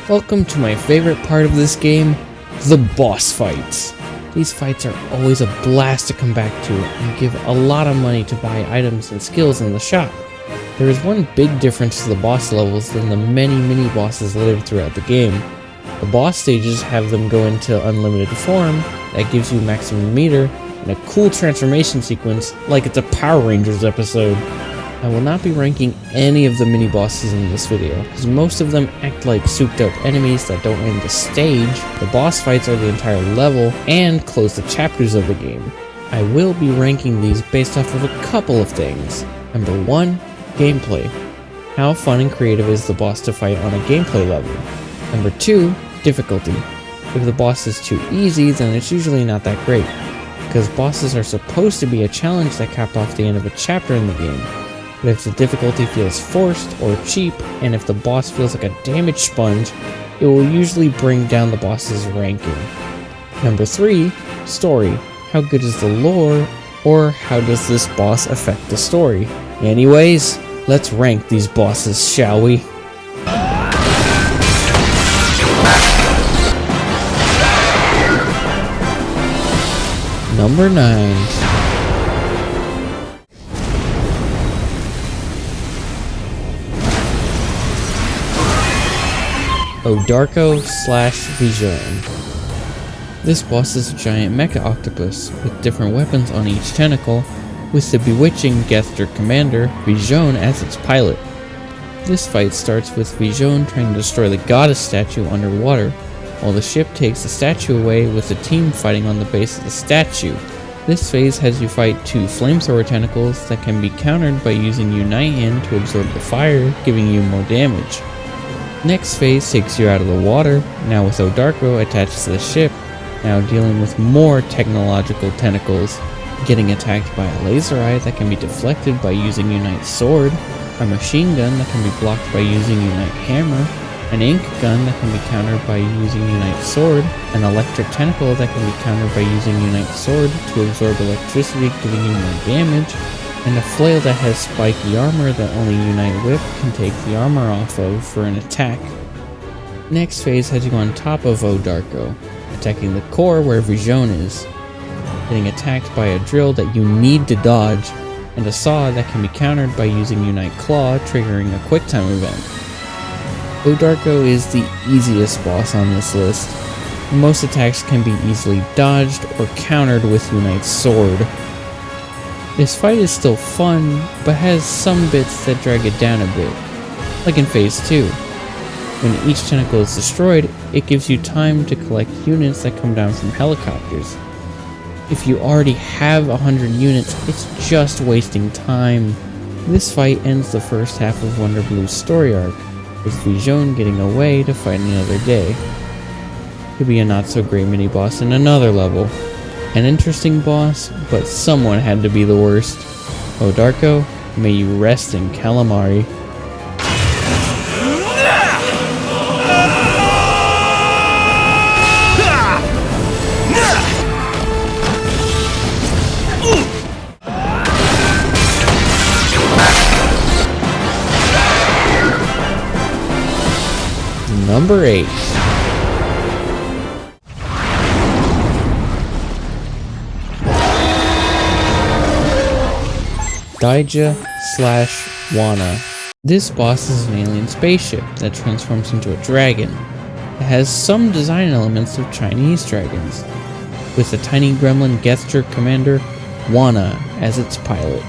Welcome to my favorite part of this game, the boss fights. These fights are always a blast to come back to and give a lot of money to buy items and skills in the shop. There is one big difference to the boss levels than the many mini-bosses lived throughout the game. The boss stages have them go into unlimited form that gives you maximum meter and a cool transformation sequence like it's a Power Rangers episode. I will not be ranking any of the mini-bosses in this video, because most of them act like souped up enemies that don't end the stage. The boss fights are the entire level and close the chapters of the game. I will be ranking these based off of a couple of things. Number 1, gameplay. How fun and creative is the boss to fight on a gameplay level? Number 2, difficulty. If the boss is too easy, then it's usually not that great, because bosses are supposed to be a challenge that cap off the end of a chapter in the game. But if the difficulty feels forced or cheap, and if the boss feels like a damage sponge, it will usually bring down the boss's ranking. Number 3, story. How good is the lore, or how does this boss affect the story? Anyways, let's rank these bosses, shall we? Number 9. Odarko/Vegeta. This boss is a giant mecha octopus with different weapons on each tentacle, with the bewitching GEATHJERK commander, Vegeta, as its pilot. This fight starts with Vegeta trying to destroy the goddess statue underwater, while the ship takes the statue away with the team fighting on the base of the statue. This phase has you fight 2 flamethrower tentacles that can be countered by using Unite In to absorb the fire, giving you more damage. Next phase takes you out of the water, now with Odarko attached to the ship, now dealing with more technological tentacles, getting attacked by a laser eye that can be deflected by using Unite Sword, a machine gun that can be blocked by using Unite Hammer, an ink gun that can be countered by using Unite Sword, an electric tentacle that can be countered by using Unite Sword to absorb electricity giving you more damage, and a flail that has spiky armor that only Unite Whip can take the armor off of for an attack. Next phase has you on top of Odarko, attacking the core where Vegeta is, getting attacked by a drill that you need to dodge, and a saw that can be countered by using Unite Claw, triggering a quick time event. Odarko is the easiest boss on this list. Most attacks can be easily dodged or countered with Unite Sword. This fight is still fun, but has some bits that drag it down a bit, like in phase 2. When each tentacle is destroyed, it gives you time to collect units that come down from helicopters. If you already have 100 units, it's just wasting time. This fight ends the first half of Wonder Blue's story arc, with Vegeta getting away to fight another day. Could be a not so great mini boss in another level. An interesting boss, but someone had to be the worst. Odarko, may you rest in calamari. Number 8. GEATHJERK/Wanna. This boss is an alien spaceship that transforms into a dragon. It has some design elements of Chinese dragons, with the tiny gremlin GEATHJERK commander, Wanna, as its pilot.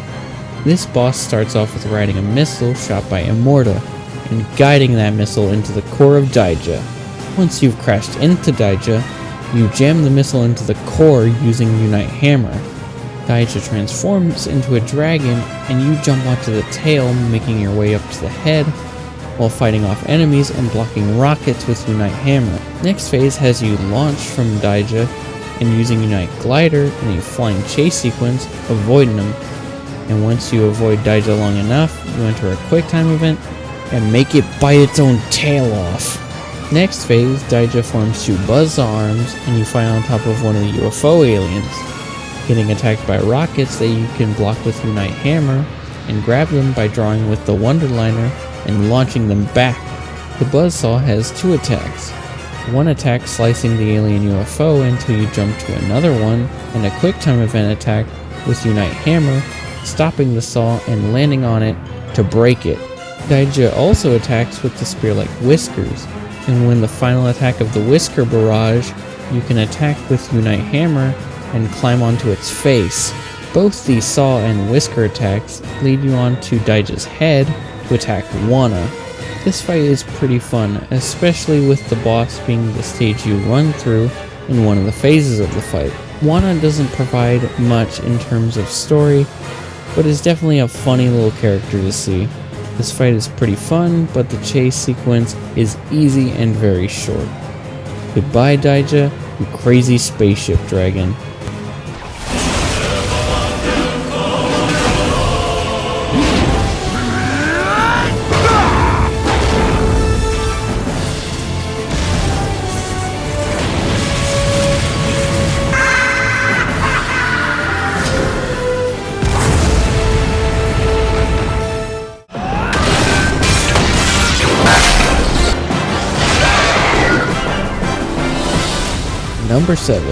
This boss starts off with riding a missile shot by Immorta, and guiding that missile into the core of GEATHJERK. Once you've crashed into GEATHJERK, you jam the missile into the core using Unite Hammer. GEATHJERK transforms into a dragon, and you jump onto the tail, making your way up to the head, while fighting off enemies and blocking rockets with Unite Hammer. Next phase has you launch from GEATHJERK, and using Unite Glider in a flying chase sequence, avoiding them. And once you avoid GEATHJERK long enough, you enter a quick time event, and make it bite its own tail off. Next phase, GEATHJERK forms 2 buzzsaw arms, and you fight on top of one of the UFO aliens, getting attacked by rockets that you can block with Unite Hammer, and grab them by drawing with the Wonderliner and launching them back. The buzzsaw has two attacks. One attack slicing the alien UFO until you jump to another one, and a quick time event attack with Unite Hammer, stopping the saw and landing on it to break it. Daija also attacks with the spear-like whiskers, and when the final attack of the Whisker Barrage, you can attack with Unite Hammer and climb onto its face. Both the saw and whisker attacks lead you onto Daija's head to attack Wanna. This fight is pretty fun, especially with the boss being the stage you run through in one of the phases of the fight. Wanna doesn't provide much in terms of story, but is definitely a funny little character to see. This fight is pretty fun, but the chase sequence is easy and very short. Goodbye Daija, you crazy spaceship dragon. Number 7.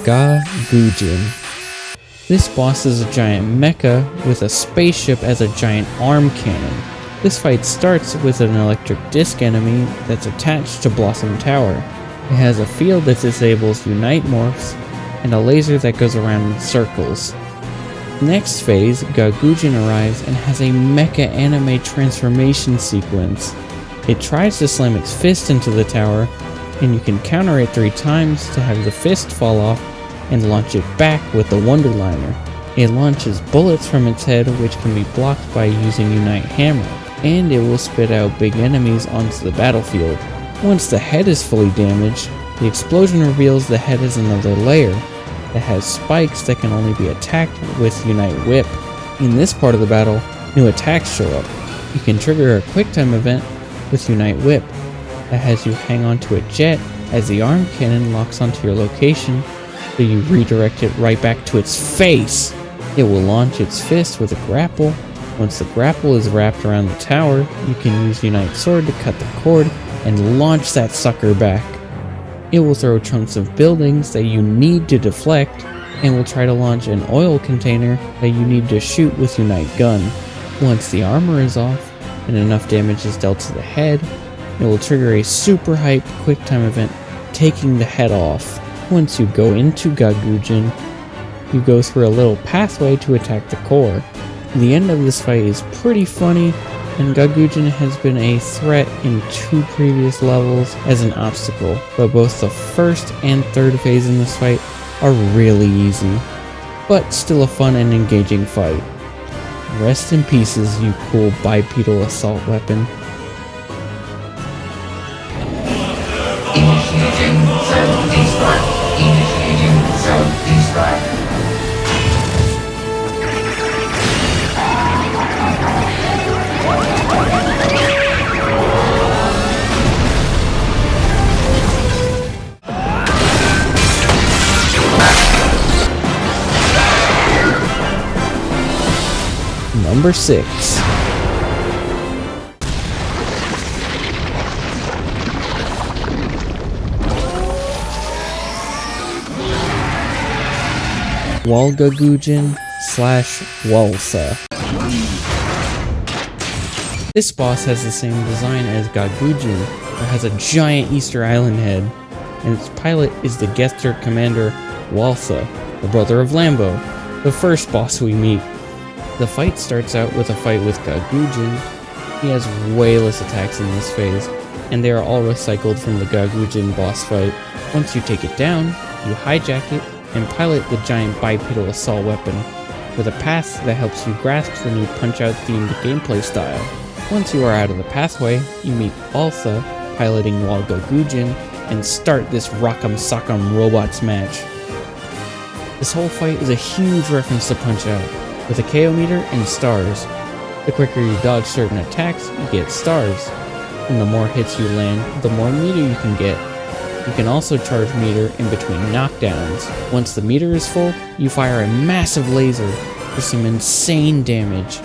GEATHJERK. This boss is a giant mecha with a spaceship as a giant arm cannon. This fight starts with an electric disc enemy that's attached to Blossom Tower. It has a field that disables Unite Morphs, and a laser that goes around in circles. Next phase, GEATHJERK arrives and has a mecha anime transformation sequence. It tries to slam its fist into the tower, and you can counter it 3 times to have the fist fall off and launch it back with the Wonderliner. It launches bullets from its head which can be blocked by using Unite Hammer, and it will spit out big enemies onto the battlefield. Once the head is fully damaged, the explosion reveals the head is another layer that has spikes that can only be attacked with Unite Whip. In this part of the battle, new attacks show up. You can trigger a quick time event with Unite Whip that has you hang onto a jet as the arm cannon locks onto your location, so you redirect it right back to its face. It will launch its fist with a grapple. Once the grapple is wrapped around the tower, you can use Unite Sword to cut the cord and launch that sucker back. It will throw chunks of buildings that you need to deflect, and will try to launch an oil container that you need to shoot with Unite Gun. Once the armor is off, and enough damage is dealt to the head, it will trigger a super hype quick time event, taking the head off. Once you go into GEATHJERK, you go through a little pathway to attack the core. The end of this fight is pretty funny, and GEATHJERK has been a threat in 2 previous levels as an obstacle, but both the first and third phase in this fight are really easy, but still a fun and engaging fight. Rest in pieces, you cool bipedal assault weapon. Initiating self-destruct. Initiating self-destruct. Number 6. GEATHJERK/Walsa. This boss has the same design as GEATHJERK, but has a giant Easter Island head, and its pilot is the GEATHJERK commander Walsa, the brother of Lambo, the first boss we meet. The fight starts out with a fight with GEATHJERK. He has way less attacks in this phase, and they are all recycled from the GEATHJERK boss fight. Once you take it down, you hijack it and pilot the giant bipedal assault weapon with a path that helps you grasp the new Punch-Out themed gameplay style. Once you are out of the pathway, you meet Balsa piloting GEATHJERK and start this Rock'em Sock'em Robots match. This whole fight is a huge reference to Punch-Out, with a KO meter and stars. The quicker you dodge certain attacks, you get stars. and the more hits you land, the more meter you can get. You can also charge meter in between knockdowns. Once the meter is full, you fire a massive laser for some insane damage.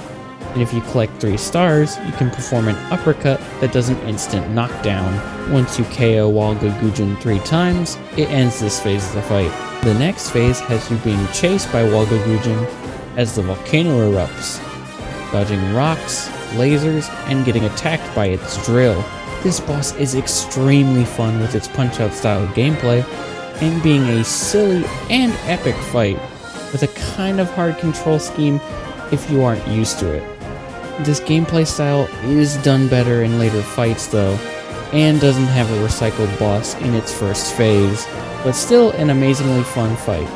And if you collect 3 stars, you can perform an uppercut that does an instant knockdown. Once you KO Walgagujin 3 times, it ends this phase of the fight. The next phase has you being chased by Walgagujin as the volcano erupts, dodging rocks, lasers, and getting attacked by its drill. This boss is extremely fun with its punch-out style gameplay, and being a silly and epic fight with a kind of hard control scheme if you aren't used to it. This gameplay style is done better in later fights though, and doesn't have a recycled boss in its first phase, but still an amazingly fun fight.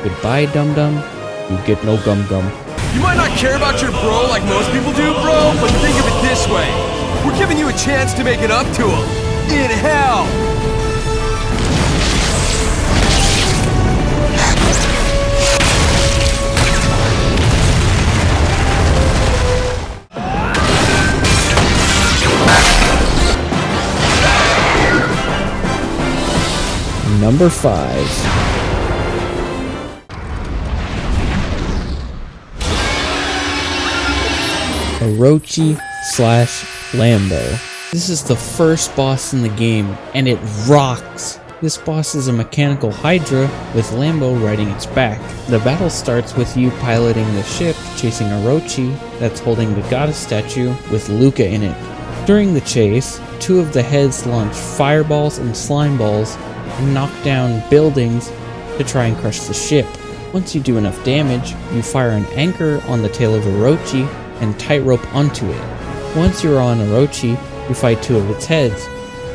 Goodbye Dum Dum, you get no gum gum. You might not care about your bro like most people do, bro, but think of it this way. We're giving you a chance to make it up to him. In hell! Number 5. Orochi / Lambo. This is the first boss in the game, and it rocks! This boss is a mechanical Hydra with Lambo riding its back. The battle starts with you piloting the ship, chasing Orochi that's holding the goddess statue with Luca in it. During the chase, 2 of the heads launch fireballs and slime balls and knock down buildings to try and crush the ship. Once you do enough damage, you fire an anchor on the tail of Orochi and tightrope onto it. Once you're on Orochi, you fight 2 of its heads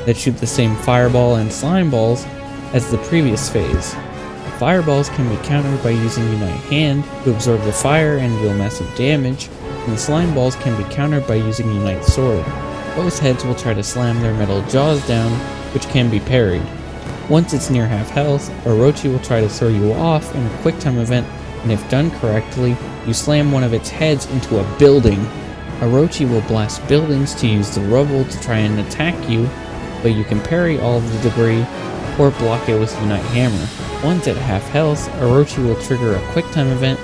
that shoot the same fireball and slime balls as the previous phase. The fireballs can be countered by using Unite Hand to absorb the fire and deal massive damage, and the slime balls can be countered by using Unite Sword. Both heads will try to slam their metal jaws down, which can be parried. Once it's near half health, Orochi will try to throw you off in a quick time event, and if done correctly, you slam one of its heads into a building. Orochi will blast buildings to use the rubble to try and attack you, but you can parry all of the debris or block it with Unite Hammer. Once at half health, Orochi will trigger a quick time event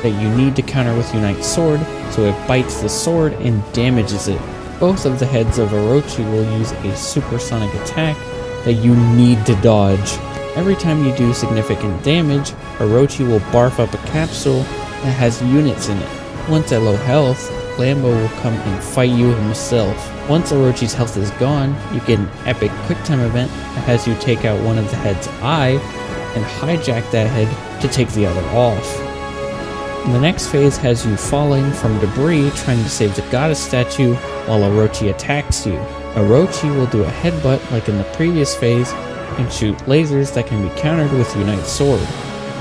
that you need to counter with Unite Sword, so it bites the sword and damages it. Both of the heads of Orochi will use a supersonic attack that you need to dodge. Every time you do significant damage, Orochi will barf up a capsule that has units in it. Once at low health, Lambo will come and fight you himself. Once Orochi's health is gone, you get an epic quick-time event that has you take out one of the head's eye and hijack that head to take the other off. And the next phase has you falling from debris trying to save the goddess statue while Orochi attacks you. Orochi will do a headbutt like in the previous phase and shoot lasers that can be countered with Unite Sword.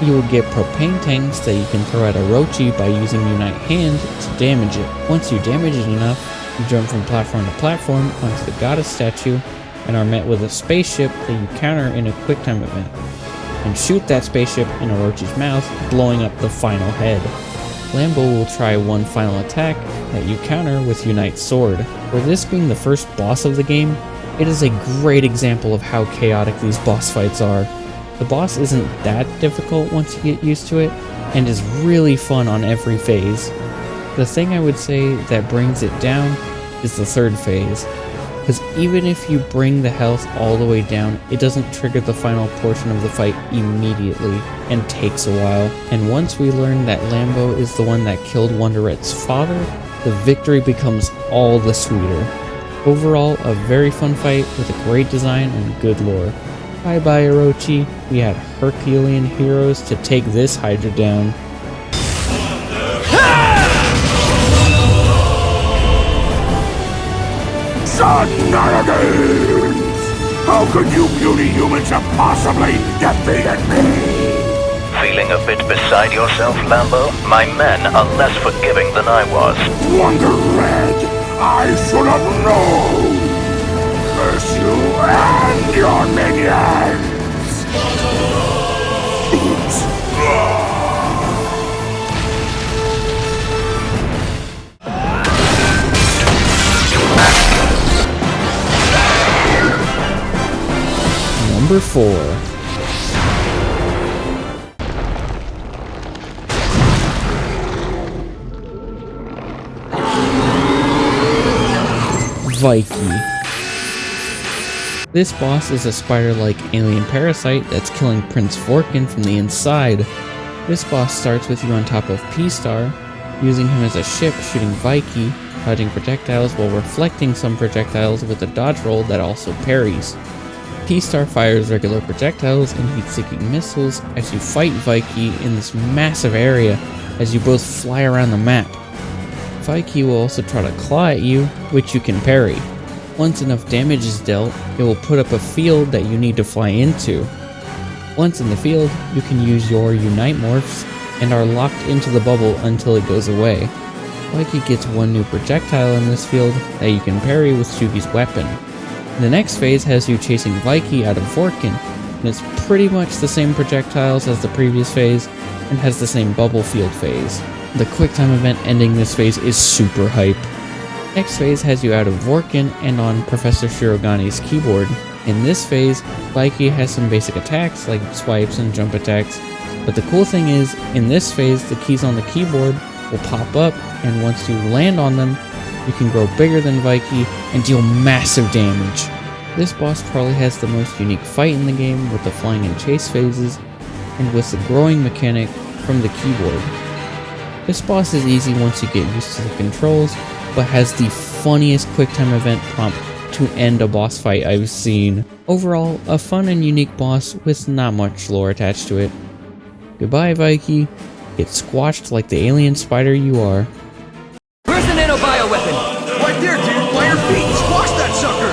You will get propane tanks that you can throw at Orochi by using Unite Hand to damage it. Once you damage it enough, you jump from platform to platform onto the goddess statue and are met with a spaceship that you counter in a quick time event, and shoot that spaceship in Orochi's mouth, blowing up the final head. Lambo will try one final attack that you counter with Unite Sword. For this being the first boss of the game, it is a great example of how chaotic these boss fights are. The boss isn't that difficult once you get used to it, and is really fun on every phase. The thing I would say that brings it down is the third phase, because even if you bring the health all the way down, it doesn't trigger the final portion of the fight immediately, and takes a while. And once we learn that Lambo is the one that killed Wonderet's father, the victory becomes all the sweeter. Overall, a very fun fight with a great design and good lore. Bye bye Orochi, we had Herculean heroes to take this Hydra down. Shenanigans! How could you beauty humans have possibly defeated me? Feeling a bit beside yourself, Lambo? My men are less forgiving than I was. Wonder Red, I should have known! Curse you and your minions! Oops. Number 4. Vegeta. This boss is a spider-like alien parasite that's killing Prince Vorkin from the inside. This boss starts with you on top of P-Star, using him as a ship, shooting Vegeta, dodging projectiles while reflecting some projectiles with a dodge roll that also parries. P-Star fires regular projectiles and heat-seeking missiles as you fight Vegeta in this massive area as you both fly around the map. Vegeta will also try to claw at you, which you can parry. Once enough damage is dealt, it will put up a field that you need to fly into. Once in the field, you can use your Unite Morphs and are locked into the bubble until it goes away. Vegeta gets one new projectile in this field that you can parry with Shugi's weapon. The next phase has you chasing Vegeta out of Vorkin, and it's pretty much the same projectiles as the previous phase, and has the same bubble field phase. The QuickTime event ending this phase is super hype. Next phase has you out of Vorkin and on Professor Shirogani's keyboard. In this phase, Vegeta has some basic attacks like swipes and jump attacks, but the cool thing is, in this phase the keys on the keyboard will pop up, and once you land on them, you can grow bigger than Vegeta and deal massive damage. This boss probably has the most unique fight in the game with the flying and chase phases, and with the growing mechanic from the keyboard. This boss is easy once you get used to the controls, but has the funniest QuickTime event prompt to end a boss fight I've seen. Overall, a fun and unique boss with not much lore attached to it. Goodbye, Vegeta. Get squashed like the alien spider you are. Where's the nanobio weapon? Right there, dude! By your feet! Squash that sucker!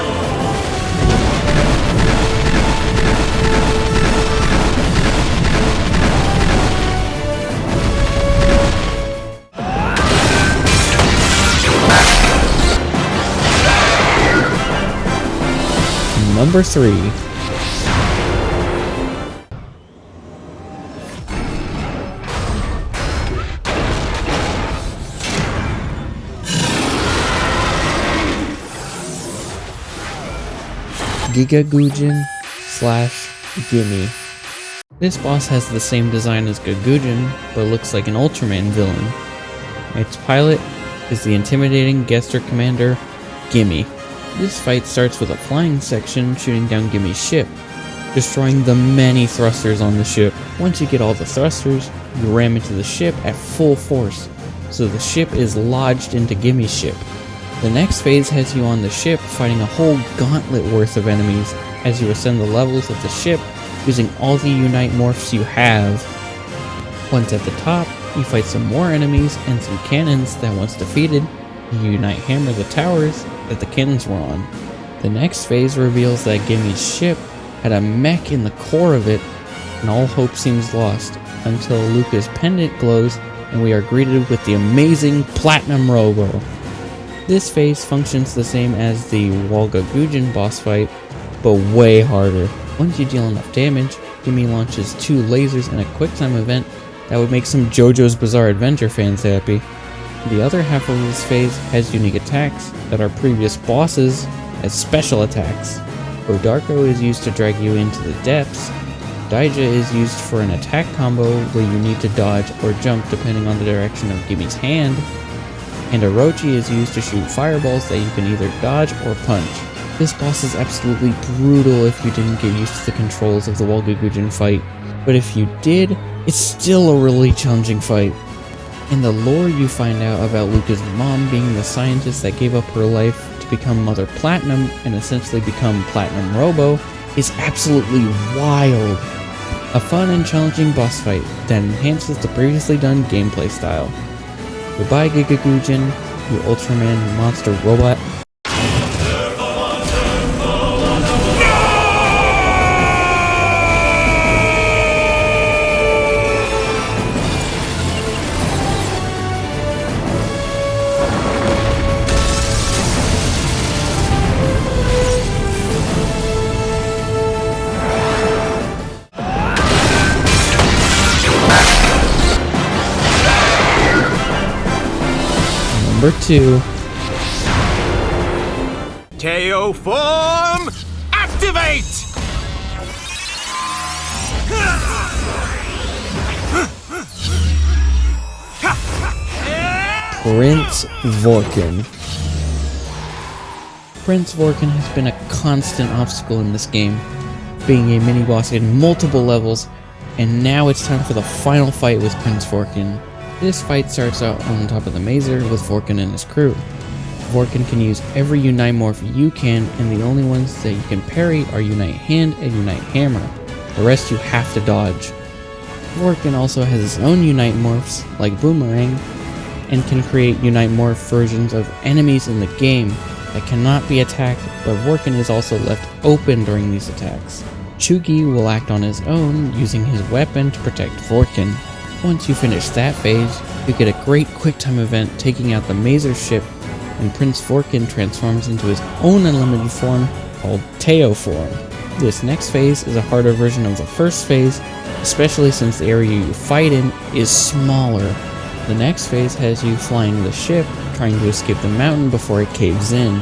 Number 3. Gigagujin / Gimme. This boss has the same design as Gagujin, but looks like an Ultraman villain. Its pilot is the intimidating GEATHJERK commander, Gimme. This fight starts with a flying section shooting down Gimme's ship, destroying the many thrusters on the ship. Once you get all the thrusters, you ram into the ship at full force, so the ship is lodged into Gimme's ship. The next phase has you on the ship fighting a whole gauntlet worth of enemies as you ascend the levels of the ship using all the Unite Morphs you have. Once at the top, you fight some more enemies and some cannons that once defeated, you Unite Hammer the towers that the cannons were on. The next phase reveals that Gimme's ship had a mech in the core of it, and all hope seems lost until Luca's pendant glows and we are greeted with the amazing Platinum Robo. This phase functions the same as the Walgagujin boss fight, but way harder. Once you deal enough damage, Gimme launches 2 lasers in a QuickTime event that would make some JoJo's Bizarre Adventure fans happy. The other half of this phase has unique attacks that are previous bosses as special attacks. Odarko is used to drag you into the depths, Daija is used for an attack combo where you need to dodge or jump depending on the direction of Gimme's hand, and Orochi is used to shoot fireballs that you can either dodge or punch. This boss is absolutely brutal if you didn't get used to the controls of the Walgagujin fight, but if you did, it's still a really challenging fight. In the lore you find out about Luca's mom being the scientist that gave up her life to become Mother Platinum and essentially become Platinum Robo is absolutely wild. A fun and challenging boss fight that enhances the previously done gameplay style. Goodbye Gigagujin, you Ultraman monster robot. Number 2. Teo form, activate! Prince Vorkin. Prince Vorkin has been a constant obstacle in this game, being a mini-boss in multiple levels, and now it's time for the final fight with Prince Vorkin. This fight starts out on top of the mazer with Vorkin and his crew. Vorkin can use every Unite morph you can, and the only ones that you can parry are Unite Hand and Unite Hammer. The rest you have to dodge. Vorkin also has his own Unite morphs, like Boomerang, and can create Unite morph versions of enemies in the game that cannot be attacked, but Vorkin is also left open during these attacks. Chugi will act on his own, using his weapon to protect Vorkin. Once you finish that phase, you get a great QuickTime event taking out the Mazer ship, and Prince Vorkin transforms into his own unlimited form called Teo form. This next phase is a harder version of the first phase, especially since the area you fight in is smaller. The next phase has you flying the ship, trying to escape the mountain before it caves in.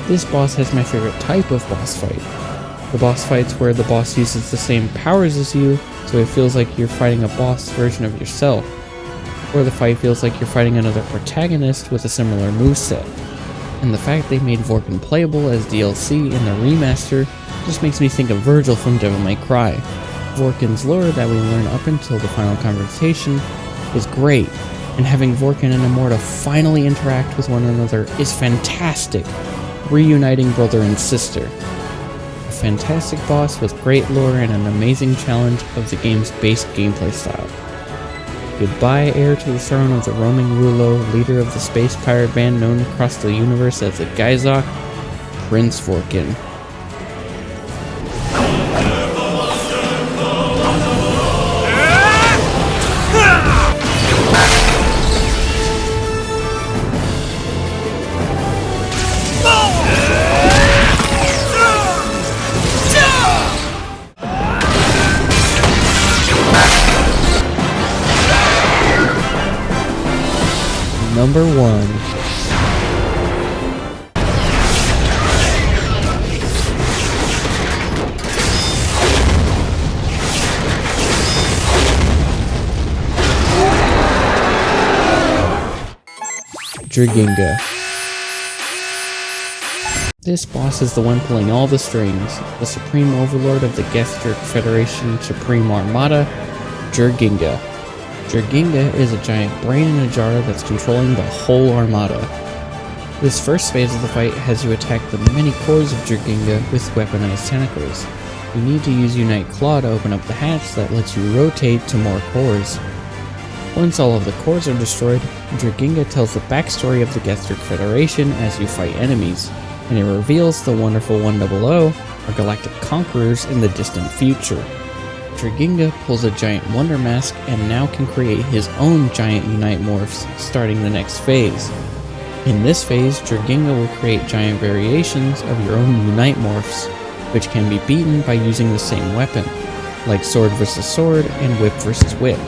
This boss has my favorite type of boss fight. The boss fights where the boss uses the same powers as you, so it feels like you're fighting a boss version of yourself. Or the fight feels like you're fighting another protagonist with a similar moveset. And the fact they made Vorkin playable as DLC in the remaster just makes me think of Virgil from Devil May Cry. Vorkin's lore that we learn up until the final confrontation is great, and having Vorkin and Immorta finally interact with one another is fantastic, reuniting brother and sister. A fantastic boss with great lore and an amazing challenge of the game's base gameplay style. Goodbye, heir to the throne of the roaming Rulo, leader of the space pirate band known across the universe as the Geizok, Prince Vorkin. Number 1. Jerginga. This boss is the one pulling all the strings, the supreme overlord of the GEATHJERK Federation Supreme Armada, Jerginga. Jerginga is a giant brain in a jar that's controlling the whole armada. This first phase of the fight has you attack the many cores of Jerginga with weaponized tentacles. You need to use Unite Claw to open up the hatch that lets you rotate to more cores. Once all of the cores are destroyed, Jerginga tells the backstory of the GEATHJERK Federation as you fight enemies, and it reveals the wonderful 100 are galactic conquerors in the distant future. Jerginga pulls a giant Wonder Mask and now can create his own giant Unite morphs, starting the next phase. In this phase, Jerginga will create giant variations of your own Unite morphs, which can be beaten by using the same weapon, like Sword vs. Sword and Whip vs. Whip.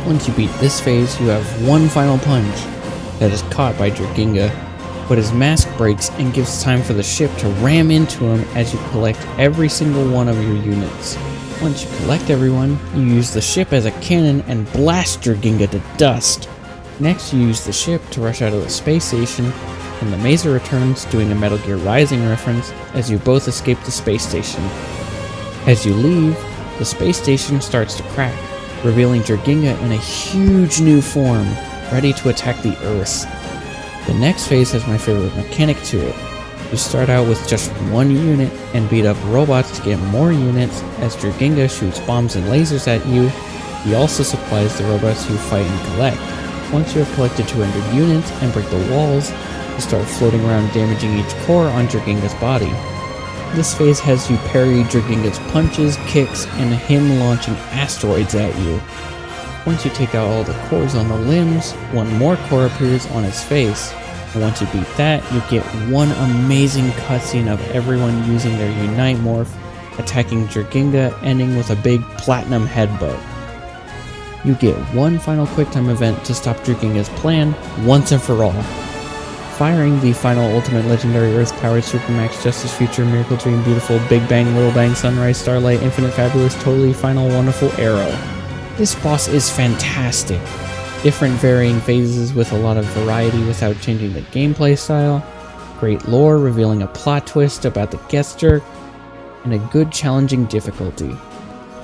Once you beat this phase, you have one final punch that is caught by Jerginga, but his mask breaks and gives time for the ship to ram into him as you collect every single one of your units. Once you collect everyone, you use the ship as a cannon and blast Jerginga to dust. Next, you use the ship to rush out of the space station, and the Mazer returns, doing a Metal Gear Rising reference as you both escape the space station. As you leave, the space station starts to crack, revealing Jerginga in a huge new form, ready to attack the Earth. The next phase has my favorite mechanic to it. You start out with just one unit and beat up robots to get more units as Jerginga shoots bombs and lasers at you. He also supplies the robots you fight and collect. Once you have collected 200 units and break the walls, you start floating around damaging each core on Jerginga's body. This phase has you parry Jerginga's punches, kicks, and him launching asteroids at you. Once you take out all the cores on the limbs, one more core appears on his face. And once you beat that, you get one amazing cutscene of everyone using their Unite morph, attacking Jerginga, ending with a big platinum headbutt. You get one final QuickTime event to stop Jerginga's plan once and for all. firing the final Ultimate Legendary Earth-powered Supermax Justice Future Miracle Dream Beautiful Big Bang Little Bang Sunrise Starlight Infinite Fabulous Totally Final Wonderful Arrow. This boss is fantastic. Different varying phases with a lot of variety without changing the gameplay style, great lore revealing a plot twist about the GEATHJERK, and a good challenging difficulty.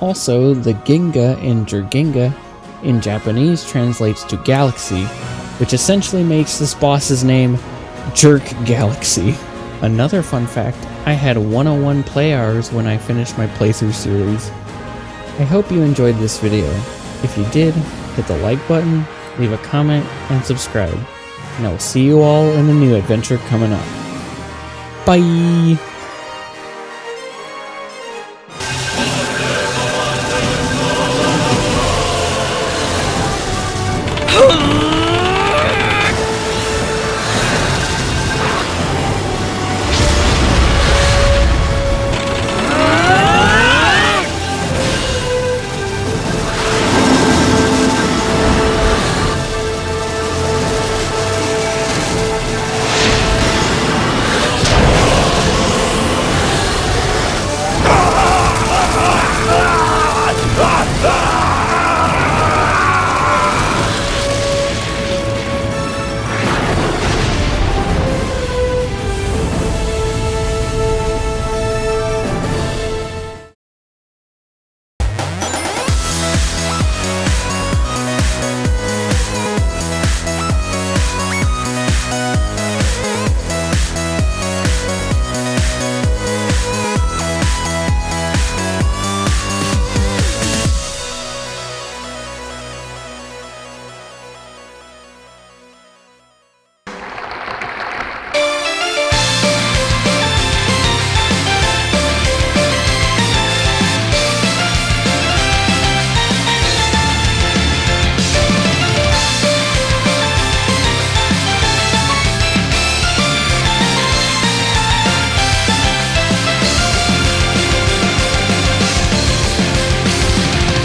Also, the Ginga in Jerginga in Japanese translates to Galaxy, which essentially makes this boss's name Jerk Galaxy. Another fun fact, I had 101 play hours when I finished my playthrough series. I hope you enjoyed this video. If you did, hit the like button, leave a comment, and subscribe. And I will see you all in the new adventure coming up. Bye!